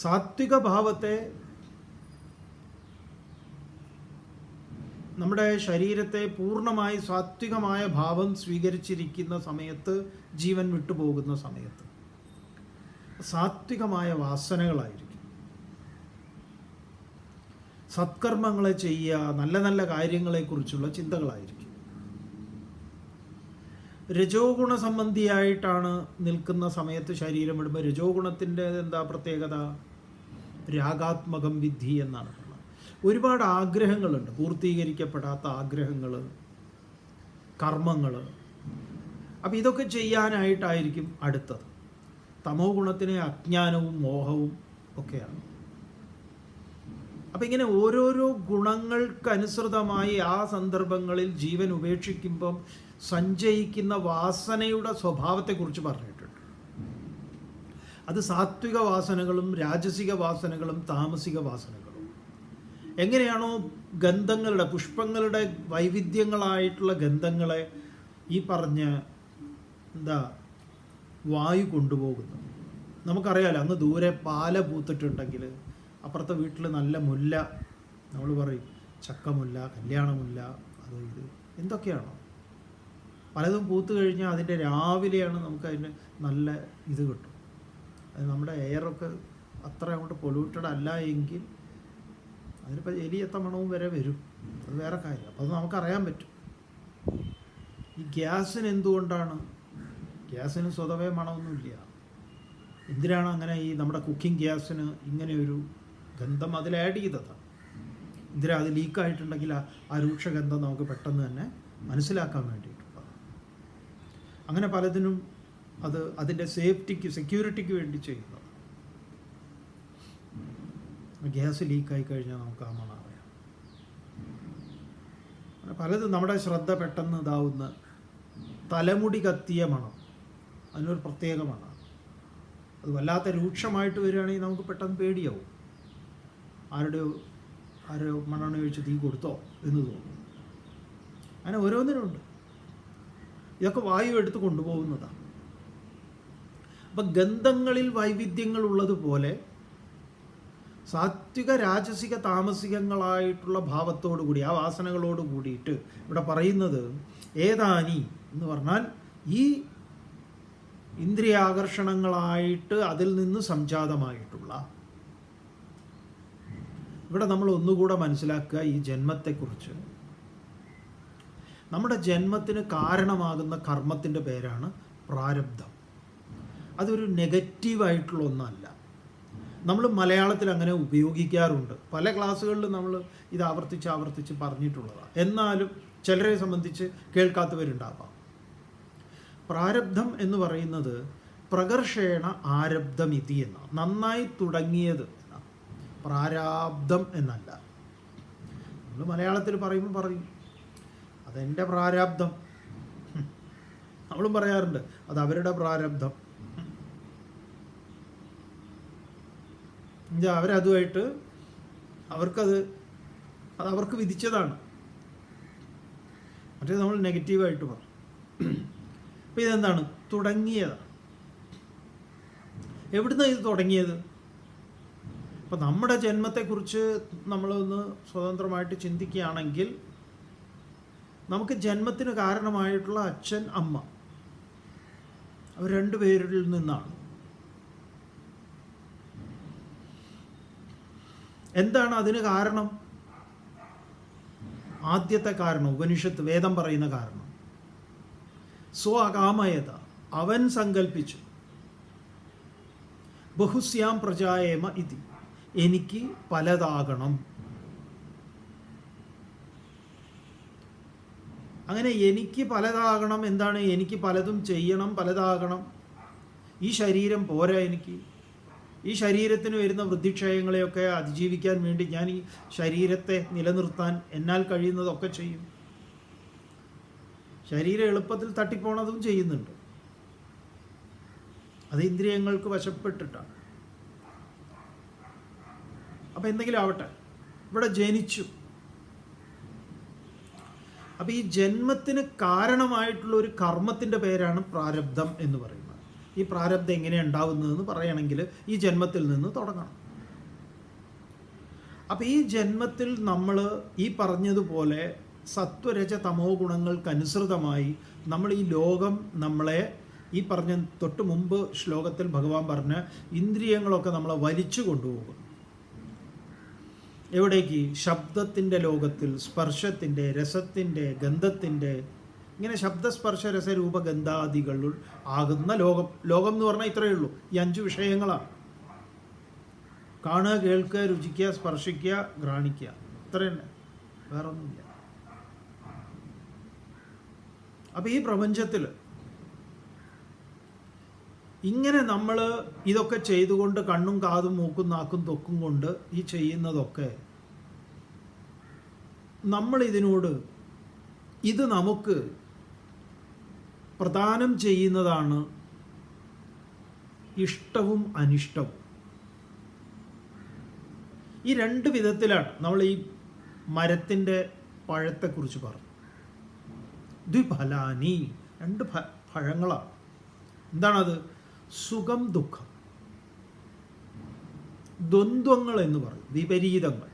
സാത്വിക ഭാവത്തെ, നമ്മുടെ ശരീരത്തെ പൂർണ്ണമായി സാത്വികമായ ഭാവം സ്വീകരിച്ചിരിക്കുന്ന സമയത്ത്, ജീവൻ വിട്ടുപോകുന്ന സമയത്ത് സാത്വികമായ വാസനകളായിരിക്കും. സത്കർമ്മങ്ങളെ ചെയ്യുക, നല്ല നല്ല കാര്യങ്ങളെക്കുറിച്ചുള്ള ചിന്തകളായിരിക്കും. രജോ ഗുണ സംബന്ധിയായിട്ടാണ് നിൽക്കുന്ന സമയത്ത് ശരീരം വിടുമ്പോൾ, രജോ ഗുണത്തിൻ്റെ എന്താ പ്രത്യേകത? രാഗാത്മകം വിദ്ധി എന്നാണ് പറയുന്നത്. ഒരുപാട് ആഗ്രഹങ്ങളുണ്ട്, പൂർത്തീകരിക്കപ്പെടാത്ത ആഗ്രഹങ്ങൾ, കർമ്മങ്ങൾ. അപ്പം ഇതൊക്കെ ചെയ്യാനായിട്ടായിരിക്കും അടുത്തത്. തമോ ഗുണത്തിന് അജ്ഞാനവും മോഹവും ഒക്കെയാണ്. അപ്പം ഇങ്ങനെ ഓരോരോ ഗുണങ്ങൾക്കനുസൃതമായി ആ സന്ദർഭങ്ങളിൽ ജീവൻ ഉപേക്ഷിക്കുമ്പം സഞ്ചയിക്കുന്ന വാസനയുടെ സ്വഭാവത്തെക്കുറിച്ച് പറഞ്ഞിട്ടുണ്ട്. അത് സാത്വിക വാസനകളും രാജസിക വാസനകളും താമസിക വാസനകളും. എങ്ങനെയാണോ ഗന്ധങ്ങളുടെ, പുഷ്പങ്ങളുടെ വൈവിധ്യങ്ങളായിട്ടുള്ള ഗന്ധങ്ങളെ ഈ പറഞ്ഞ വായു കൊണ്ടുപോകുന്നത്. നമുക്കറിയാലോ, അങ്ങ് ദൂരെ പാല പൂത്തിട്ടുണ്ടെങ്കിൽ അപ്പുറത്തെ വീട്ടിൽ നല്ല മുല്ല, നമ്മൾ പറയും ചക്കമുല്ല, കല്യാണമുല്ല, അത് ഇത് എന്തൊക്കെയാണോ പലതും പൂത്ത് കഴിഞ്ഞാൽ അതിൻ്റെ രാവിലെയാണ് നമുക്കതിന് നല്ല ഇത് കിട്ടും. അത് നമ്മുടെ എയറൊക്കെ അത്ര അങ്ങോട്ട് പൊല്യൂട്ടഡ് അല്ല എങ്കിൽ അതിനിപ്പോൾ എലിയത്ത മണവും വരെ വരും. അത് വേറെ കാര്യം. അപ്പോൾ അത് നമുക്കറിയാൻ പറ്റും. ഈ ഗ്യാസിന് എന്തുകൊണ്ടാണ്? ഗ്യാസിന് സ്വതവേ മണമൊന്നുമില്ല. എന്തിനാണ് അങ്ങനെ ഈ നമ്മുടെ കുക്കിംഗ് ഗ്യാസിന് ഇങ്ങനെയൊരു ഗന്ധം അതിൽ ആഡ് ചെയ്തതാണ്? എന്തിനാ അത് ലീക്കായിട്ടുണ്ടെങ്കിൽ ആ രൂക്ഷഗന്ധം നമുക്ക് പെട്ടെന്ന് തന്നെ മനസ്സിലാക്കാൻ വേണ്ടിയിട്ടുള്ളത്. അങ്ങനെ പലതിനും അത് അതിൻ്റെ സേഫ്റ്റിക്ക്, സെക്യൂരിറ്റിക്ക് വേണ്ടി ചെയ്യുന്നത്. ഗ്യാസ് ലീക്കായി കഴിഞ്ഞാൽ നമുക്ക് ആ മണം അറിയാം. പലതും നമ്മുടെ ശ്രദ്ധ പെട്ടെന്ന് ഇതാവുന്ന തലമുടി കത്തിയ മണം, അതിനൊരു പ്രത്യേക മണമാണ്. അത് വല്ലാത്ത രൂക്ഷമായിട്ട് വരികയാണെങ്കിൽ നമുക്ക് പെട്ടെന്ന് പേടിയാവും. ആരോ മണ്ണെണ്ണ ഒഴിച്ച് തീ കൊടുത്തോ എന്ന് തോന്നും. അങ്ങനെ ഓരോന്നിനുണ്ട്. ഇതൊക്കെ വായു എടുത്ത് കൊണ്ടുപോകുന്നതാണ്. അപ്പം ഗന്ധങ്ങളിൽ വൈവിധ്യങ്ങൾ ഉള്ളതുപോലെ സാത്വിക, രാജസിക, താമസികങ്ങളായിട്ടുള്ള ഭാവത്തോടു കൂടി, ആ വാസനകളോട് കൂടിയിട്ട് ഇവിടെ പറയുന്നത് ഏതാനി എന്ന് പറഞ്ഞാൽ ഈ ഇന്ദ്രിയാകർഷണങ്ങളായിട്ട് അതിൽ നിന്ന് സംജാതമായിട്ടുള്ള. ഇവിടെ നമ്മൾ ഒന്നുകൂടെ മനസ്സിലാക്കുക ഈ ജന്മത്തെക്കുറിച്ച്. നമ്മുടെ ജന്മത്തിന് കാരണമാകുന്ന കർമ്മത്തിൻ്റെ പേരാണ് പ്രാരബ്ധം. അതൊരു നെഗറ്റീവായിട്ടുള്ള ഒന്നല്ല. നമ്മൾ മലയാളത്തിൽ അങ്ങനെ ഉപയോഗിക്കാറുണ്ട്. പല ക്ലാസ്സുകളിലും നമ്മൾ ഇത് ആവർത്തിച്ച് പറഞ്ഞിട്ടുള്ളതാണ്. എന്നാലും ചിലരെ സംബന്ധിച്ച് കേൾക്കാത്തവരുണ്ടാവാം. പ്രാരബ്ധം എന്ന് പറയുന്നത് പ്രകർഷേണ ആരബ്ധമിതി എന്നാണ്. നന്നായി തുടങ്ങിയത് എന്നാണ്. പ്രാരാബ്ധം എന്നല്ല. നമ്മൾ മലയാളത്തിൽ പറയുമ്പോൾ പറയും അതെൻ്റെ പ്രാരാബ്ധം. നമ്മളും പറയാറുണ്ട് അത് അവരുടെ പ്രാരബ്ധം. അവരതുമായിട്ട് അത് അവർക്ക് വിധിച്ചതാണ്. മറ്റേ നമ്മൾ നെഗറ്റീവായിട്ട് പറയും. അപ്പം ഇതെന്താണ്? തുടങ്ങിയതാണ്. എവിടുന്നാണ് ഇത് തുടങ്ങിയത്? അപ്പം നമ്മുടെ ജന്മത്തെക്കുറിച്ച് നമ്മളൊന്ന് സ്വതന്ത്രമായിട്ട് ചിന്തിക്കുകയാണെങ്കിൽ നമുക്ക് ജന്മത്തിന് കാരണമായിട്ടുള്ള അച്ഛൻ അമ്മ അവർ രണ്ടുപേരിൽ നിന്നാണ്. എന്താണ് അതിന് കാരണം? ആദ്യത്തെ കാരണം ഉപനിഷത്ത് വേദം പറയുന്ന കാരണം സ്വഅകാമയത, അവൻ സങ്കല്പിച്ചു. ബഹുസ്യാം പ്രജായേമ ഇതി, എനിക്ക് പലതാകണം. അങ്ങനെ എനിക്ക് പലതാകണം. എന്താണ്? എനിക്ക് പലതും ചെയ്യണം, പലതാകണം. ഈ ശരീരം പോരാ എനിക്ക്. ഈ ശരീരത്തിന് വരുന്ന വൃദ്ധിക്ഷയങ്ങളെയൊക്കെ അതിജീവിക്കാൻ വേണ്ടി ഞാൻ ഈ ശരീരത്തെ നിലനിർത്താൻ എന്നാൽ കഴിയുന്നതൊക്കെ ചെയ്യും. ശരീരം എളുപ്പത്തിൽ തട്ടിപ്പോണതും ചെയ്യുന്നുണ്ട്. അത് ഇന്ദ്രിയങ്ങൾക്ക് വശപ്പെട്ടിട്ടാണ്. അപ്പം എന്തെങ്കിലും ആവട്ടെ, ഇവിടെ ജനിച്ചു. അപ്പം ഈ ജന്മത്തിന് കാരണമായിട്ടുള്ള ഒരു കർമ്മത്തിൻ്റെ പേരാണ് പ്രാരബ്ധം എന്ന് പറയുന്നത്. ഈ പ്രാരബ്ധം എങ്ങനെയാണ് ഉണ്ടാവുന്നതെന്ന് പറയണമെങ്കിൽ ഈ ജന്മത്തിൽ നിന്ന് തുടങ്ങണം. അപ്പം ഈ ജന്മത്തിൽ നമ്മൾ ഈ പറഞ്ഞതുപോലെ സത്വരജ തമോ ഗുണങ്ങൾക്കനുസൃതമായി നമ്മൾ ഈ ലോകം നമ്മളെ ഈ പറഞ്ഞ തൊട്ട് മുമ്പ് ശ്ലോകത്തിൽ ഭഗവാൻ പറഞ്ഞ ഇന്ദ്രിയങ്ങളൊക്കെ നമ്മളെ വലിച്ചു കൊണ്ടുപോകും. എവിടേക്ക്? ശബ്ദത്തിൻ്റെ ലോകത്തിൽ, സ്പർശത്തിൻ്റെ, രസത്തിൻ്റെ, ഗന്ധത്തിൻ്റെ, ഇങ്ങനെ ശബ്ദസ്പർശ രസരൂപഗന്ധാദികൾ ആകുന്ന ലോകം. ലോകം എന്ന് പറഞ്ഞാൽ ഇത്രയേ ഉള്ളൂ. ഈ 5 വിഷയങ്ങളാണ്. കാണുക, കേൾക്കുക, രുചിക്കുക, സ്പർശിക്കുക, ഘ്രാണിക്കുക. ഇത്ര തന്നെ, വേറൊന്നുമില്ല. അപ്പം ഈ പ്രപഞ്ചത്തിൽ ഇങ്ങനെ നമ്മൾ ഇതൊക്കെ ചെയ്തുകൊണ്ട് കണ്ണും കാതും മൂക്കും നാക്കും തൊക്കും കൊണ്ട് ഈ ചെയ്യുന്നതൊക്കെ നമ്മൾ ഇതിനോട് ഇത് നമുക്ക് പ്രദാനം ചെയ്യുന്നതാണ് ഇഷ്ടവും അനിഷ്ടവും. ഈ 2 വിധത്തിലാണ് നമ്മൾ ഈ മരത്തിൻ്റെ പഴത്തെക്കുറിച്ച് പറഞ്ഞു. ദ്വിഫലാനി, 2 പഴങ്ങളാണ്. എന്താണത്? സുഖം, ദുഃഖം, ദ്വന്ദ്വങ്ങൾ എന്ന് പറയും, വിപരീതങ്ങൾ.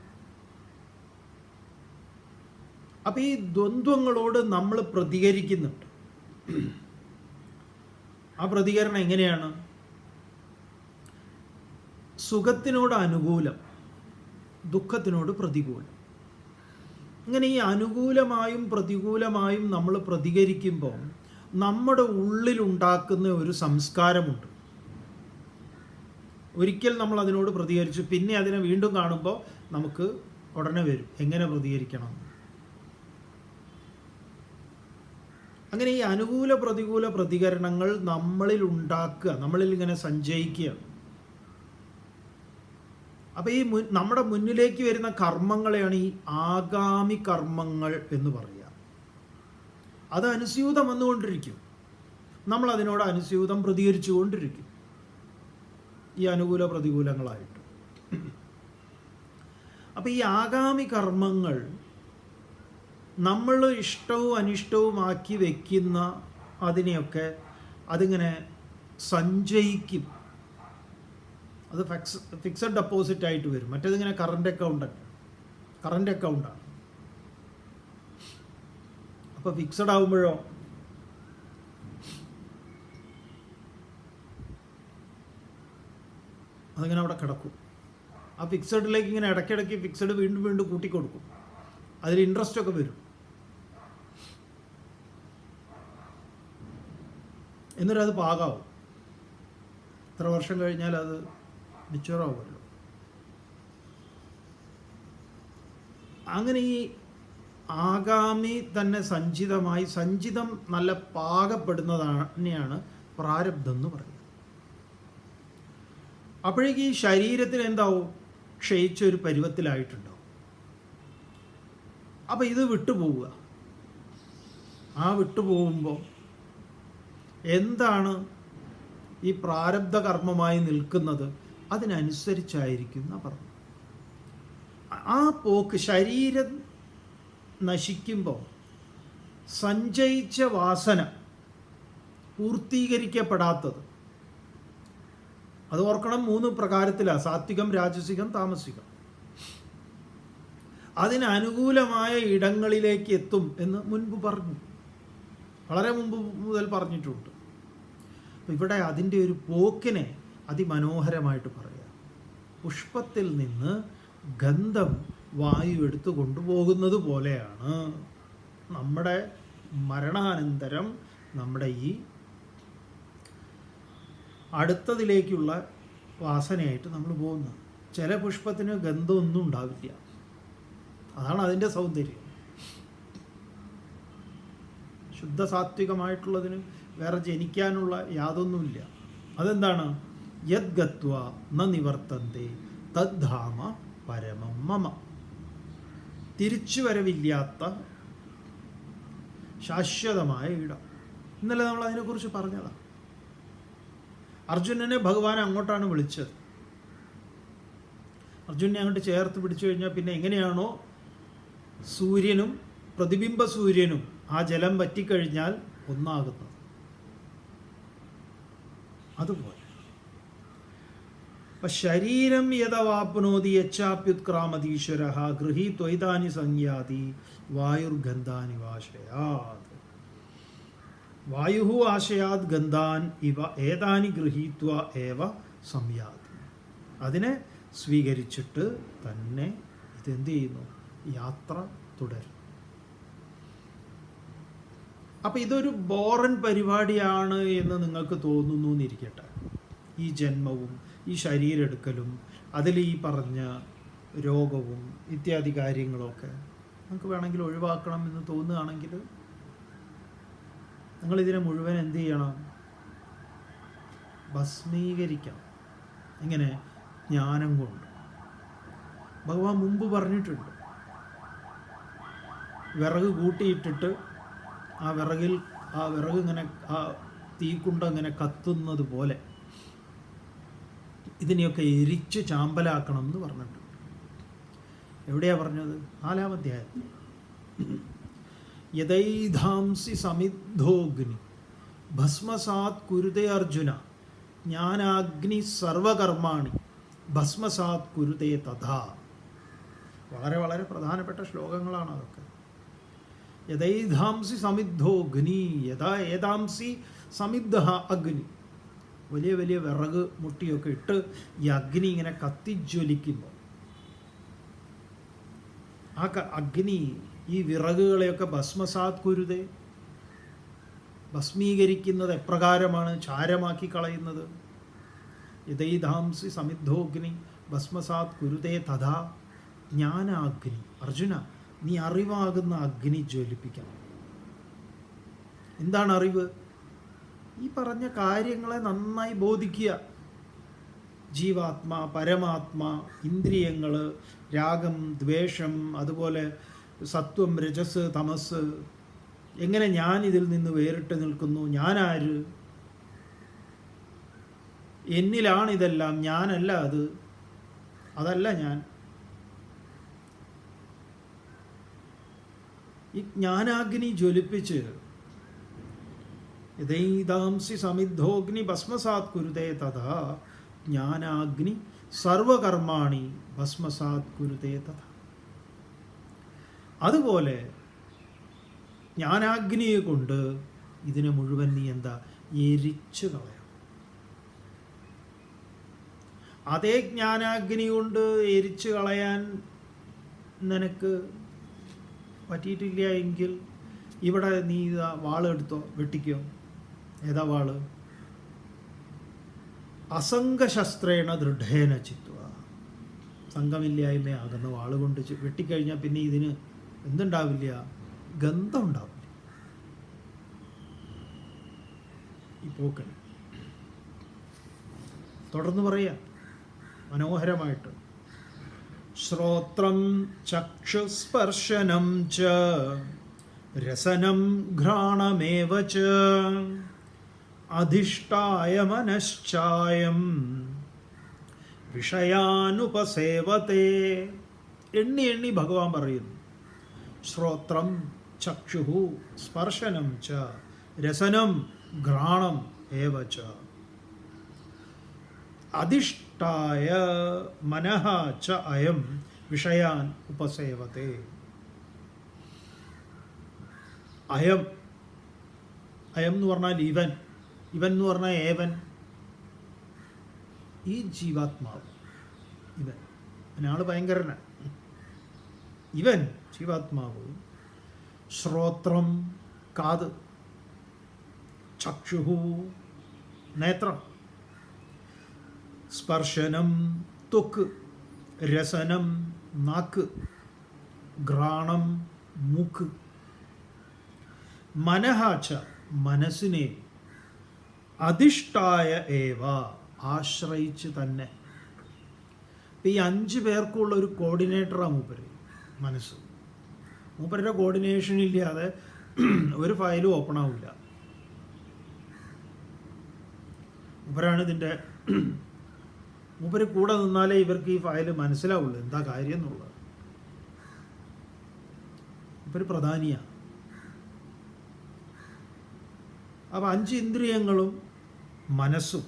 അപ്പം ഈ ദ്വന്ദ്വങ്ങളോട് നമ്മൾ പ്രതികരിക്കുന്നുണ്ട്. ആ പ്രതികരണം എങ്ങനെയാണ്? സുഖത്തിനോട് അനുകൂലം, ദുഃഖത്തിനോട് പ്രതികൂലം. ഇങ്ങനെ ഈ അനുകൂലമായും പ്രതികൂലമായും നമ്മൾ പ്രതികരിക്കുമ്പോൾ നമ്മുടെ ഉള്ളിലുണ്ടാക്കുന്ന ഒരു സംസ്കാരമുണ്ട്. ഒരിക്കൽ നമ്മൾ അതിനോട് പ്രതികരിച്ചു, പിന്നെ അതിനെ വീണ്ടും കാണുമ്പോൾ നമുക്ക് ഉടനെ വരും എങ്ങനെ പ്രതികരിക്കണം. അങ്ങനെ ഈ അനുകൂല പ്രതികൂല പ്രതികരണങ്ങൾ നമ്മളിൽ ഉണ്ടാക്കുക, നമ്മളിൽ ഇങ്ങനെ സഞ്ചയിക്കുകയാണ്. അപ്പം ഈ നമ്മുടെ മുന്നിലേക്ക് വരുന്ന കർമ്മങ്ങളെയാണ് ഈ ആഗാമി കർമ്മങ്ങൾ എന്ന് പറയുക. അത് അനുസ്യൂതം വന്നുകൊണ്ടിരിക്കും. നമ്മൾ അതിനോട് അനുസ്യൂതം പ്രതികരിച്ചു കൊണ്ടിരിക്കും, ഈ അനുകൂല പ്രതികൂലങ്ങളായിട്ട്. അപ്പം ഈ ആഗാമി കർമ്മങ്ങൾ നമ്മൾ ഇഷ്ടവും അനിഷ്ടവുമാക്കി വയ്ക്കുന്ന അതിനെയൊക്കെ അതിങ്ങനെ സഞ്ചയിക്കും. അത് ഫിക്സഡ് ഡെപ്പോസിറ്റ് ആയിട്ട് വരും. മറ്റേതിങ്ങനെ കറണ്ട് അക്കൗണ്ടാണ്. അപ്പോൾ ഫിക്സഡ് ആകുമ്പോഴോ അതിങ്ങനെ അവിടെ കിടക്കും. ആ ഫിക്സഡിലേക്ക് ഇങ്ങനെ ഇടയ്ക്കിടയ്ക്ക് ഫിക്സഡ് വീണ്ടും വീണ്ടും കൂട്ടിക്കൊടുക്കും. അതിൽ ഇൻട്രസ്റ്റ് ഒക്കെ വരും. എന്നിട്ടത് പാകാവും. ഇത്ര വർഷം കഴിഞ്ഞാൽ അത് മിച്ചറാവുമല്ലോ. അങ്ങനെ ഈ ആഗാമി തന്നെ സഞ്ചിതം നല്ല പാകപ്പെടുന്നതന്നെയാണ് പ്രാരബ്ധം എന്ന് പറയുന്നത്. അപ്പോഴേക്ക് ഈ ശരീരത്തിന് എന്താവും? ക്ഷയിച്ചൊരു പരുവത്തിലായിട്ടുണ്ടാവും. അപ്പം ഇത് വിട്ടുപോവുക. ആ വിട്ടുപോകുമ്പോൾ എന്താണ് ഈ പ്രാരബ്ധ കർമ്മമായി നിൽക്കുന്നത്? അതിനനുസരിച്ചായിരിക്കും എന്നാ പറഞ്ഞു. ആ പോക്ക്, ശരീരം നശിക്കുമ്പോൾ സഞ്ചയിച്ച വാസന പൂർത്തീകരിക്കപ്പെടാത്തത് അത് ഓർക്കണം, 3 പ്രകാരത്തിലാണ്: സാത്വികം, രാജസികം, താമസികം. അതിനനുകൂലമായ ഇടങ്ങളിലേക്ക് എത്തും എന്ന് മുൻപ് പറഞ്ഞു, വളരെ മുമ്പ് മുതൽ പറഞ്ഞിട്ടുണ്ട്. ഇവിടെ അതിൻ്റെ ഒരു പോക്കിനെ അതിമനോഹരമായിട്ട് പറയാം. പുഷ്പത്തിൽ നിന്ന് ഗന്ധം വായു എടുത്തു കൊണ്ടുപോകുന്നത് പോലെയാണ് നമ്മുടെ മരണാനന്തരം നമ്മുടെ ഈ അടുത്തതിലേക്കുള്ള വാസനയായിട്ട് നമ്മൾ പോകുന്നത്. ചില പുഷ്പത്തിന് ഗന്ധമൊന്നും ഉണ്ടാവില്ല, അതാണ് അതിൻ്റെ സൗന്ദര്യം. ശുദ്ധ സാത്വികമായിട്ടുള്ളതിന് വേറെ ജനിക്കാനുള്ള യാതൊന്നുമില്ല. അതെന്താണ്? യത് ഗത്വ ന നിവർത്തന്തേ തദ്ധാമ പരമം മമ. തിരിച്ചു വരവില്ലാത്ത ശാശ്വതമായ ഇടം. ഇന്നലെ നമ്മൾ അതിനെക്കുറിച്ച് പറഞ്ഞതാണ്. അർജുനനെ ഭഗവാൻ അങ്ങോട്ടാണ് വിളിച്ചത്. അർജുനനെ അങ്ങോട്ട് ചേർത്ത് പിടിച്ചു കഴിഞ്ഞാൽ പിന്നെ എങ്ങനെയാണോ സൂര്യനും പ്രതിബിംബ സൂര്യനും ആ ജലം വറ്റിക്കഴിഞ്ഞാൽ ഒന്നാകുന്നത്, അതുപോലെ ശരീരം യഥവാപ്നോതി യച്ചാപ്യുത്ക്രാമതീശ്വര ഗൃഹീത്വൈതാനി സംയാതി വായുർഗന്ധാനി വാശയാത്. വായു ആശയാത് ഗന്ധാൻ ഇവ ഏതാനി ഗൃഹീത്വ ഏവ സംയാതി. അതിനെ സ്വീകരിച്ചിട്ട് തന്നെ ഇതെന്ത് ചെയ്യുന്നു? യാത്ര തുടരും. അപ്പം ഇതൊരു ബോറൻ പരിപാടിയാണ് എന്ന് നിങ്ങൾക്ക് തോന്നുന്നു എന്നിരിക്കട്ടെ. ഈ ജന്മവും ഈ ശരീരെടുക്കലും അതിൽ ഈ പറഞ്ഞ രോഗവും ഇത്യാദി കാര്യങ്ങളൊക്കെ നമുക്ക് വേണമെങ്കിൽ ഒഴിവാക്കണം എന്ന് തോന്നുകയാണെങ്കിൽ നിങ്ങളിതിനെ മുഴുവൻ എന്ത് ചെയ്യണം? ഭസ്മീകരിക്കണം. ഇങ്ങനെ ജ്ഞാനം കൊണ്ട്. ഭഗവാൻ മുമ്പ് പറഞ്ഞിട്ടുണ്ട്, വിറക് കൂട്ടിയിട്ടിട്ട് ആ വിറക് ഇങ്ങനെ ആ തീക്കുണ്ട ഇങ്ങനെ കത്തുന്നത് പോലെ ഇതിനെയൊക്കെ എരിച്ച് ചാമ്പലാക്കണം എന്ന് പറഞ്ഞിട്ടുണ്ട്. എവിടെയാണ് പറഞ്ഞത്? 4-ാം അധ്യായത്തിൽ. യഥൈധാംസി സമിദ്ധോഗ്നി ഭസ്മസാത് കുരുതേ അർജുന ജ്ഞാനാഗ്നി സർവകർമാണി ഭസ്മസാത് കുരുതേ തഥാ. വളരെ വളരെ പ്രധാനപ്പെട്ട ശ്ലോകങ്ങളാണ് അതൊക്കെ. യഥൈധാംസി സമിദ്ധോഗ്നി യഥാ ഏതാംസി സമിദ്ധ അഗ്നി. വലിയ വലിയ വിറക് മുട്ടിയൊക്കെ ഇട്ട് ഈ അഗ്നി ഇങ്ങനെ കത്തിജ്വലിക്കുമ്പോൾ ആ അഗ്നി ഈ വിറകുകളെയൊക്കെ ഭസ്മസാത് കുരുതേ, ഭസ്മീകരിക്കുന്നത് എപ്രകാരമാണ്? ചാരമാക്കി കളയുന്നത്. യഥൈധാംസി സമിദ്ധോഗ്നി ഭസ്മസാത് കുരുതേ തഥാ ജ്ഞാനാഗ്നി. അർജുന, നീ അറിവാകുന്ന അഗ്നി ജ്വലിപ്പിക്കണം. എന്താണ് അറിവ്? ഈ പറഞ്ഞ കാര്യങ്ങളെ നന്നായി ബോധിക്കുക. ജീവാത്മാ, പരമാത്മാ, ഇന്ദ്രിയങ്ങൾ, രാഗം, ദ്വേഷം, അതുപോലെ സത്വം, രജസ്, തമസ്, എങ്ങനെ ഞാൻ ഇതിൽ നിന്ന് വേറിട്ട് നിൽക്കുന്നു, ഞാനാര്, എന്നിലാണിതെല്ലാം, ഞാനല്ല അത്, അതല്ല ഞാൻ. ഈ ജ്ഞാനാഗ്നി ജ്വലിപ്പിച്ച് യഥൈധാംസി സമിദ്ധോഗ്നി ഭസ്മസാത് കുരുതേ തഥാ ജ്ഞാനാഗ്നി സർവകർമാണി ഭസ്മസാത് കുരുതേ തഥാ. അതുപോലെ ജ്ഞാനാഗ്നിയെ കൊണ്ട് ഇതിനെ മുഴുവൻ നീ എന്താ? എരിച്ചു കളയണം. അതേ ജ്ഞാനാഗ്നി കൊണ്ട് എരിച്ചു കളയാൻ നിനക്ക് പറ്റിയിട്ടില്ല എങ്കിൽ ഇവിടെ നീ ഇതാ വാളെടുത്തോ, വെട്ടിക്കോ. ഏതാ വാള്? അസംഗശസ്ത്രേണ ദൃഢേന ചിത്വ. സംഘമില്ലായ്മയാകുന്ന വാള് കൊണ്ട് വെട്ടിക്കഴിഞ്ഞാൽ പിന്നെ ഇതിന് എന്തുണ്ടാവില്ല? ഗന്ധം ഉണ്ടാവില്ല. ഈ പോക്കൻ തുടർന്ന് പറയാം മനോഹരമായിട്ട്. ശ്രോത്രം ചക്ഷുസ്പർശനം ച രസനം ഘ്രാണമേവ ച അധിഷ്ഠായ മനശ്ചായം വിഷയാനുപസേവതേ. എണ്ണി എണ്ണി ഭഗവാൻ പറയുന്നു. ശ്രോത്രം ചക്ഷു സ്പർശനം ച രസനം ഘ്രാണം ഏവ ച. അധിഷ്ഠായ മനഃ ച അയം വിഷയാൻ ഉപസേവത്തെ. അയം, അയം എന്ന് പറഞ്ഞാൽ ഇവൻ, ഇവൻ എന്ന് പറഞ്ഞാൽ ഏവൻ, ഈ ജീവാത്മാവ്, ഇവൻ, അതിനാൾ ഭയങ്കരനാണ്. ഇവൻ ജീവാത്മാവ് ശ്രോത്രം കാത്, ചക്ഷുഹു നേത്രം, സ്പർശനം ത്വക്ക്, രസനം നാക്ക്, ഘ്രാണം മൂക്ക്, മനഃ ച മനസ്സിനെ, അധിഷ്ഠായ ഏവ ആശ്രയിച്ച് തന്നെ. ഇപ്പം ഈ 5 പേർക്കുള്ള ഒരു കോർഡിനേറ്ററാണ് മൂപ്പര്. മനസ്സ്, മൂപ്പരുടെ കോർഡിനേഷൻ ഇല്ലാതെ ഒരു ഫയലും ഓപ്പൺ ആവില്ല. മൂപ്പരാണ് ഇതിൻ്റെ, മൂപ്പര് കൂടെ നിന്നാലേ ഇവർക്ക് ഈ ഫയൽ മനസ്സിലാവുള്ളൂ എന്താ കാര്യം എന്നുള്ളത്. മൂപ്പര് പ്രധാനിയാണ്. അപ്പം 5 ഇന്ദ്രിയങ്ങളും മനസ്സും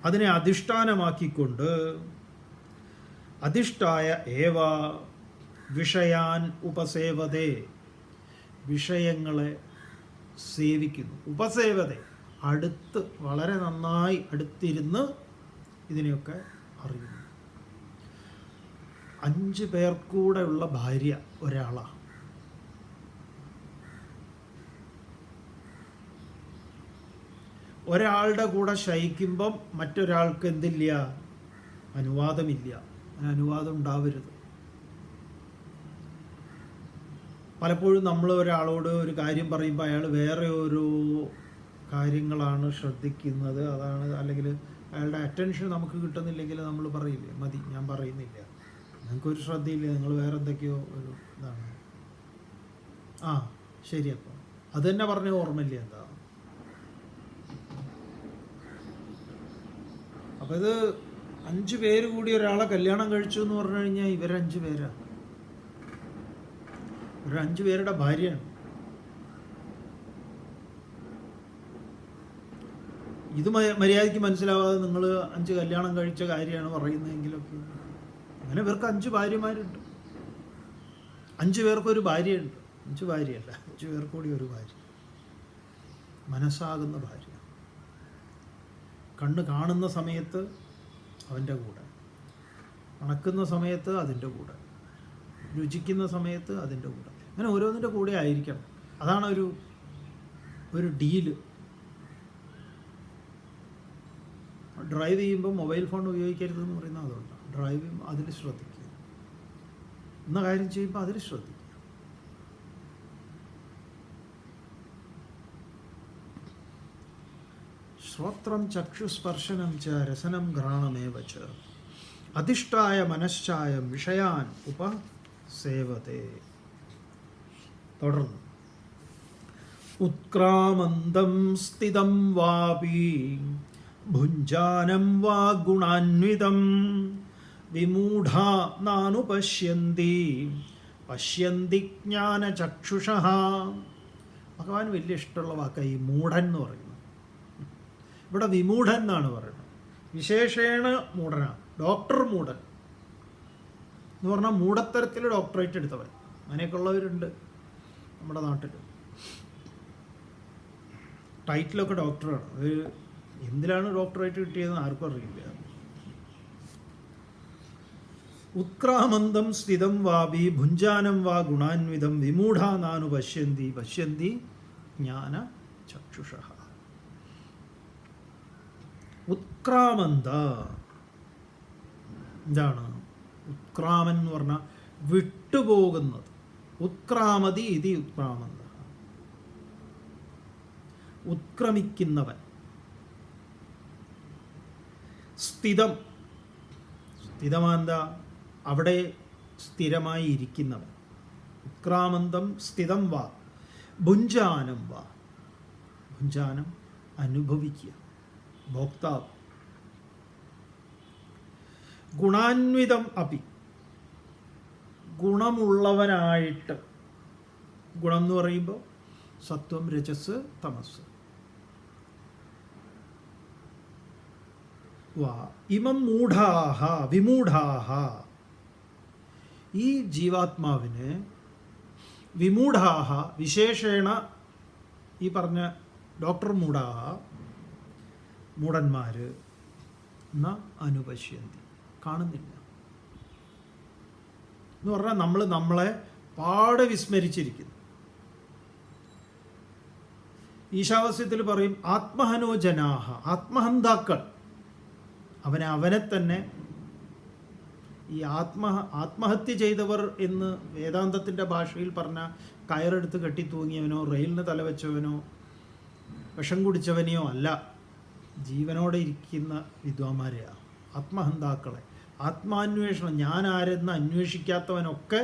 അതിനെ അധിഷ്ഠാനമാക്കിക്കൊണ്ട് അധിഷ്ഠായ ഏവ വിഷയാൻ ഉപസേവതേ, വിഷയങ്ങളെ സേവിക്കുന്നു. ഉപസേവതേ, അടുത്ത്, വളരെ നന്നായി അടുത്തിരുന്ന് ഇതിനെയൊക്കെ അറിയുന്നു. 5 പേർക്കൂടെ ഉള്ള ഭാര്യ ഒരാളാണ്. ഒരാളുടെ കൂടെ ശയിക്കുമ്പം മറ്റൊരാൾക്ക് എന്തില്ല, അനുവാദമില്ല. അനുവാദം ഉണ്ടാവരുത്. പലപ്പോഴും നമ്മൾ ഒരാളോട് ഒരു കാര്യം പറയുമ്പോൾ അയാൾ വേറെ ഓരോ കാര്യങ്ങളാണ് ശ്രദ്ധിക്കുന്നത്, അതാണ്, അല്ലെങ്കിൽ അയാളുടെ അറ്റൻഷൻ നമുക്ക് കിട്ടുന്നില്ലെങ്കിൽ നമ്മൾ പറയില്ലേ, മതി ഞാൻ പറയുന്നില്ല, നിങ്ങൾക്കൊരു ശ്രദ്ധയില്ല, നിങ്ങൾ വേറെ എന്തൊക്കെയോ ഒരു ഇതാണ്. ആ ശരി, അപ്പോൾ അത് തന്നെ പറഞ്ഞ ഓർമ്മയില്ല എന്താ. അപ്പം ഇത് 5 പേര് കൂടി ഒരാളെ കല്യാണം കഴിച്ചു എന്ന് പറഞ്ഞു കഴിഞ്ഞാൽ ഇവർ 5 പേരാണ്, ഒരു 5 പേരുടെ ഭാര്യയാണ്. ഇത് മര്യാദയ്ക്ക് മനസ്സിലാവാതെ നിങ്ങൾ 5 കല്യാണം കഴിച്ച കാര്യമാണ് പറയുന്നതെങ്കിലൊക്കെ, അങ്ങനെ ഇവർക്ക് 5 ഭാര്യമാരുണ്ട്, 5 പേർക്കൊരു ഭാര്യയുണ്ട്. 5 ഭാര്യയല്ല, 5 പേർക്ക് കൂടി ഒരു ഭാര്യ, മനസ്സാകുന്ന ഭാര്യ. കണ്ണ് കാണുന്ന സമയത്ത് അവൻ്റെ കൂടെ, മണക്കുന്ന സമയത്ത് അതിൻ്റെ കൂടെ, രുചിക്കുന്ന സമയത്ത് അതിൻ്റെ കൂടെ, അങ്ങനെ ഓരോന്നിൻ്റെ കൂടെ ആയിരിക്കണം. അതാണ് ഒരു ഡീല്. ഡ്രൈവ് ചെയ്യുമ്പോൾ മൊബൈൽ ഫോൺ ഉപയോഗിക്കരുതെന്ന് പറയുന്നത് അതുകൊണ്ടാണ്. ഡ്രൈവ് ചെയ്യുമ്പോൾ അതിൽ ശ്രദ്ധിക്കുക, എന്ന കാര്യം ചെയ്യുമ്പോൾ അതിൽ ശ്രദ്ധിക്കുക. ശ്രോത്രം ചക്ഷുസ്പർശനം ച രസനം ഘ്രാണമേവ ച അധിഷ്ഠായ മനശ്ചായം വിഷയാൻ ഉപസേവതേ. തുടർന്ന് ഉത്ക്രാമന്തം സ്ഥിതം വാപി ഭുഞ്ജാനം വാ ഗുണാന്വിതം വിമൂഢാ നാനുപശ്യന്തി പശ്യന്തി ജ്ഞാനചക്ഷുഷഃ. ഭഗവാൻ വലിയ ഇഷ്ടമുള്ള വാക്കാണ് ഈ മൂഢൻ എന്ന് പറയുന്നത്. ഇവിടെ വിമൂഢൻ എന്നാണ് പറയുന്നത്. വിശേഷേണ മൂഢനാണ്, ഡോക്ടർ മൂഢൻ എന്ന് പറഞ്ഞാൽ മൂഢത്തരത്തിൽ ഡോക്ടറേറ്റ് എടുത്തവൻ. അങ്ങനെയൊക്കെ ഉള്ളവരുണ്ട് നമ്മുടെ നാട്ടിൽ. ടൈറ്റിലൊക്കെ ഡോക്ടറാണ്. അത് എന്തിലാണ് ഡോക്ടറേറ്റ് കിട്ടിയതെന്ന് ആർക്കും അറിയില്ല. ഉത്ക്രാമന്തം സ്ഥിതം വാപി ഭുഞ്ജാനം വാ ഗുണാന്വിതം വിമൂഢാ നാനു പശ്യന്തി പശ്യന്തി ജ്ഞാന ചക്ഷുഷഃ. ഉത്ക്രാമന്ത എന്താണ്? ഉത്ക്രാമൻ എന്ന് പറഞ്ഞാൽ വിട്ടുപോകുന്നത്. ഉത്ക്രാമതി ഇതി ഉത്ക്രാമന്ത, ഉത്ക്രമിക്കുന്നവൻ. സ്ഥിതം, സ്ഥിതമാന്താ അവിടെ സ്ഥിരമായി ഇരിക്കുന്നവൻ. ഉത്ക്രാമന്തം സ്ഥിതം വാ ഭുഞ്ജാനം വാ, ഭുഞ്ജാനം അനുഭവിക്കുക, ഭോക്താവ്. ഗുണാന്വിതം അപി, ഗുണമുള്ളവനായിട്ട്. ഗുണം എന്ന് പറയുമ്പോൾ സത്വം രജസ് തമസ്. വാ ഇമം മൂഢാഹ വിമൂഢാഹ, ഈ ജീവാത്മാവിന് വിമൂഢാഹ വിശേഷേണ ഈ പറഞ്ഞ ഡോക്ടർ മൂഢാഹ മൂഢന്മാർ ന അനുപശ്യന്തി കാണുന്നില്ല എന്ന് പറഞ്ഞാൽ നമ്മൾ നമ്മളെ പാടെ വിസ്മരിച്ചിരിക്കുന്നു. ഈശാവാസ്യത്തിൽ പറയും ആത്മഹനോ ജനാഹ, ആത്മഹന്താക്കൾ അവനെ തന്നെ ഈ ആത്മഹത്യ ചെയ്തവർ എന്ന് വേദാന്തത്തിൻ്റെ ഭാഷയിൽ പറഞ്ഞ കയറെടുത്ത് കെട്ടി തൂങ്ങിയവനോ റെയിലിന് തലവെച്ചവനോ വിഷം കുടിച്ചവനെയോ അല്ല, ജീവനോടെ ഇരിക്കുന്ന വിദ്വാന്മാരെയാണ് ആത്മഹന്താക്കളെ. ആത്മാന്വേഷണം, ഞാൻ ആരെന്ന് അന്വേഷിക്കാത്തവനൊക്കെ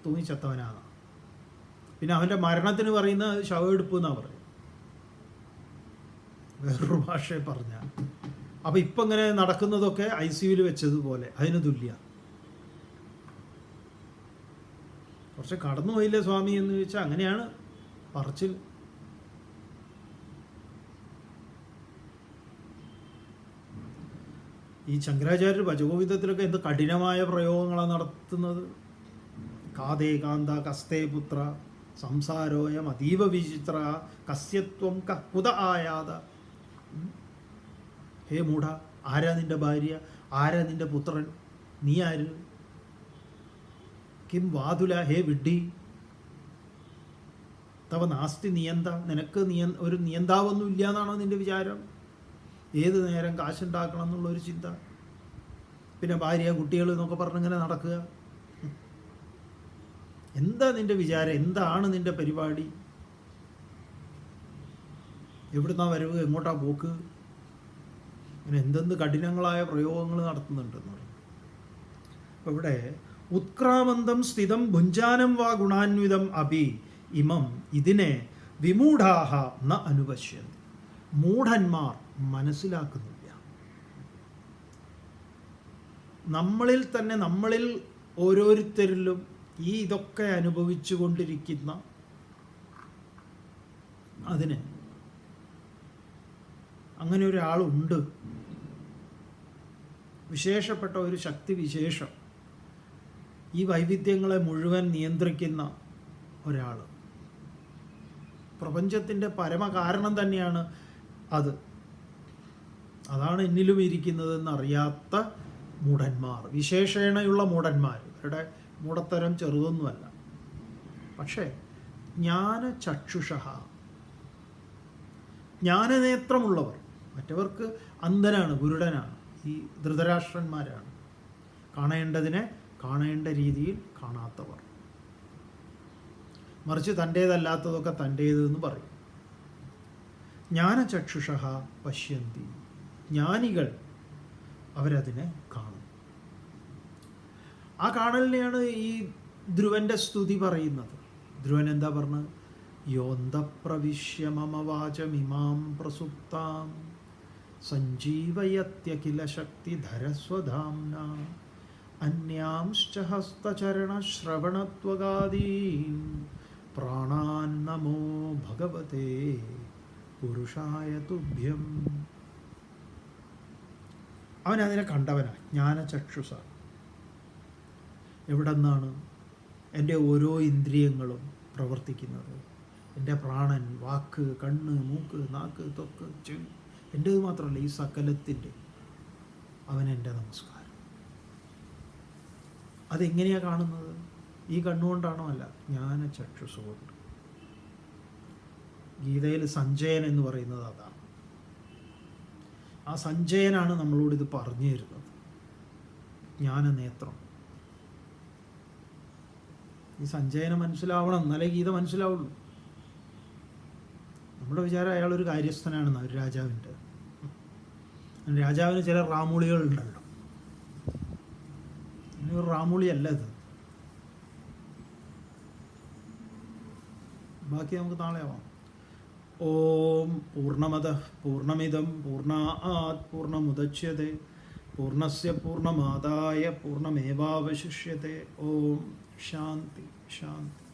തൂങ്ങിച്ചത്തവനാണ്. പിന്നെ അവൻ്റെ മരണത്തിന് പറയുന്ന ശവമെടുപ്പ് എന്നാണ് പറയുന്നത്, വേറൊരു ഭാഷയെ പറഞ്ഞാൽ. അപ്പോൾ ഇപ്പം ഇങ്ങനെ നടക്കുന്നതൊക്കെ ICUവിൽ വെച്ചതുപോലെ അതിന് തുല്യമാണ്. കുറച്ച് കടന്നു പോയില്ലേ സ്വാമി എന്ന് ചോദിച്ചാൽ അങ്ങനെയാണ് പറച്ചിൽ. ഈ ശങ്കരാചാര്യർ ഭജഗോവിന്ദത്തിലൊക്കെ എന്ത് കഠിനമായ പ്രയോഗങ്ങളാണ് നടത്തുന്നത്. കാതേ കാന്ത കസ്തേ പുത്ര സംസാരോയം അതീവ വിചിത്ര കസ്യത്വം കുത ആയാത. ഹേ മൂഢ, ആരാ നിന്റെ ഭാര്യ, ആരാ നിന്റെ പുത്രൻ, നീ ആര്? കിം വാതുല, ഹേ വിഡ്ഢി, തവ നാസ്തി നിയന്ത, നിനക്ക് ഒരു നിയന്താവൊന്നും ഇല്ല എന്നാണോ നിന്റെ വിചാരം? ഏത് നേരം കാശുണ്ടാക്കണം എന്നുള്ളൊരു ചിന്ത, പിന്നെ ഭാര്യ കുട്ടികൾ എന്നൊക്കെ പറഞ്ഞിങ്ങനെ നടക്കുക. എന്താ നിന്റെ വിചാരം? എന്താണ് നിന്റെ പരിപാടി? എവിടുന്നാ വരവ്, എങ്ങോട്ടാ പോക്ക്? അങ്ങനെ എന്തെന്ത് കഠിനങ്ങളായ പ്രയോഗങ്ങൾ നടത്തുന്നുണ്ടെന്ന് പറയും. അപ്പോൾ ഇവിടെ ഉത്ക്രാമന്തം സ്ഥിതം ഭുഞ്ചാനം വാ ഗുണാന്വിതം അഭി ഇമം, ഇതിനെ വിമൂഢാഹ ന അനുപശ്യന്തി, മൂഢന്മാർ മനസ്സിലാക്കുന്നില്ല. നമ്മളിൽ തന്നെ, നമ്മളിൽ ഓരോരുത്തരിലും ഈ ഇതൊക്കെ അനുഭവിച്ചു കൊണ്ടിരിക്കുന്ന അതിന് അങ്ങനെ ഒരാളുണ്ട്, വിശേഷപ്പെട്ട ഒരു ശക്തി വിശേഷം, ഈ വൈവിധ്യങ്ങളെ മുഴുവൻ നിയന്ത്രിക്കുന്ന ഒരാൾ, പ്രപഞ്ചത്തിൻ്റെ പരമകാരണം തന്നെയാണ് അത്. അതാണ് എന്നിലും ഇരിക്കുന്നതെന്നറിയാത്ത മൂഢന്മാർ, വിശേഷേണയുള്ള മൂഢന്മാർ. അവരുടെ മൂഢത്തരം ചെറുതൊന്നുമല്ല. പക്ഷേ ജ്ഞാനചക്ഷുഷ, ജ്ഞാനനേത്രമുള്ളവർ, മറ്റവർക്ക് അന്ധനാണ്, ഗുരുടനാണ്, ഈ ധൃതരാഷ്ട്രന്മാരാണ്, കാണേണ്ടതിനെ കാണേണ്ട രീതിയിൽ കാണാത്തവർ, മറിച്ച് തൻ്റേതല്ലാത്തതൊക്കെ തൻ്റേതെന്ന് പറയും. ജ്ഞാനചക്ഷുഷ പശ്യന്തി, ജ്ഞാനികൾ അവരതിനെ കാണും. ആ കാണലിനെയാണ് ഈ ധ്രുവൻ്റെ സ്തുതി പറയുന്നത്. ധ്രുവൻ എന്താ പറഞ്ഞത്? യോന്തപ്രവിശ്യ മമ വാചമിമാം പ്രസുപ്താം സഞ്ജീവയത്യഖില ശക്തിധരസ്വധാംന അന്യാംശ്ച ഹസ്തചരണശ്രവണത്വഗാദീൻ പ്രാണാൻ നമോ ഭഗവതേ പുരുഷായ തുഭ്യം. അവനതിനെ കണ്ടവനാണ്, ജ്ഞാനചക്ഷുഷ. എവിടെ നിന്നാണ് എൻ്റെ ഓരോ ഇന്ദ്രിയങ്ങളും പ്രവർത്തിക്കുന്നത്? എൻ്റെ പ്രാണൻ, വാക്ക്, കണ്ണ്, മൂക്ക്, നാക്ക്, ത്വക്ക്, ചെവി, എൻ്റേത് മാത്രമല്ല, ഈ സകലത്തിൻ്റെ അവനെൻ്റെ നമസ്കാരം. അതെങ്ങനെയാണ് കാണുന്നത്? ഈ കണ്ണുകൊണ്ടാണോ? അല്ല, ജ്ഞാനചക്ഷുഷ കൊണ്ട്. ഗീതയിൽ സഞ്ജയൻ എന്ന് പറയുന്നത് അതാണ്. ആ സഞ്ജയനാണ് നമ്മളോട് ഇത് പറഞ്ഞു തരുന്നത്. ജ്ഞാനനേത്രം. ഈ സഞ്ജയനെ മനസ്സിലാവണം, എന്നാലേ ഗീത മനസ്സിലാവുള്ളൂ. നമ്മുടെ വിചാരം അയാളൊരു കാര്യസ്ഥനാണെന്ന്, ഒരു രാജാവിൻ്റെ. രാജാവിന് ചില റാമൂളികളുണ്ടല്ലോ, ഒരു റാമൂളിയല്ല ഇത്. ബാക്കി നമുക്ക് നാളെ ആവാം. ഓം പൂർണ്ണമദഃ പൂർണ്ണമിദം പൂർണ്ണാത് പൂർണ്ണമുദച്യതേ പൂർണ്ണസ്യ പൂർണ്ണമാദായ പൂർണ്ണമേവാവശിഷ്യത്തെ. ഓം ശാന്തി ശാന്തി.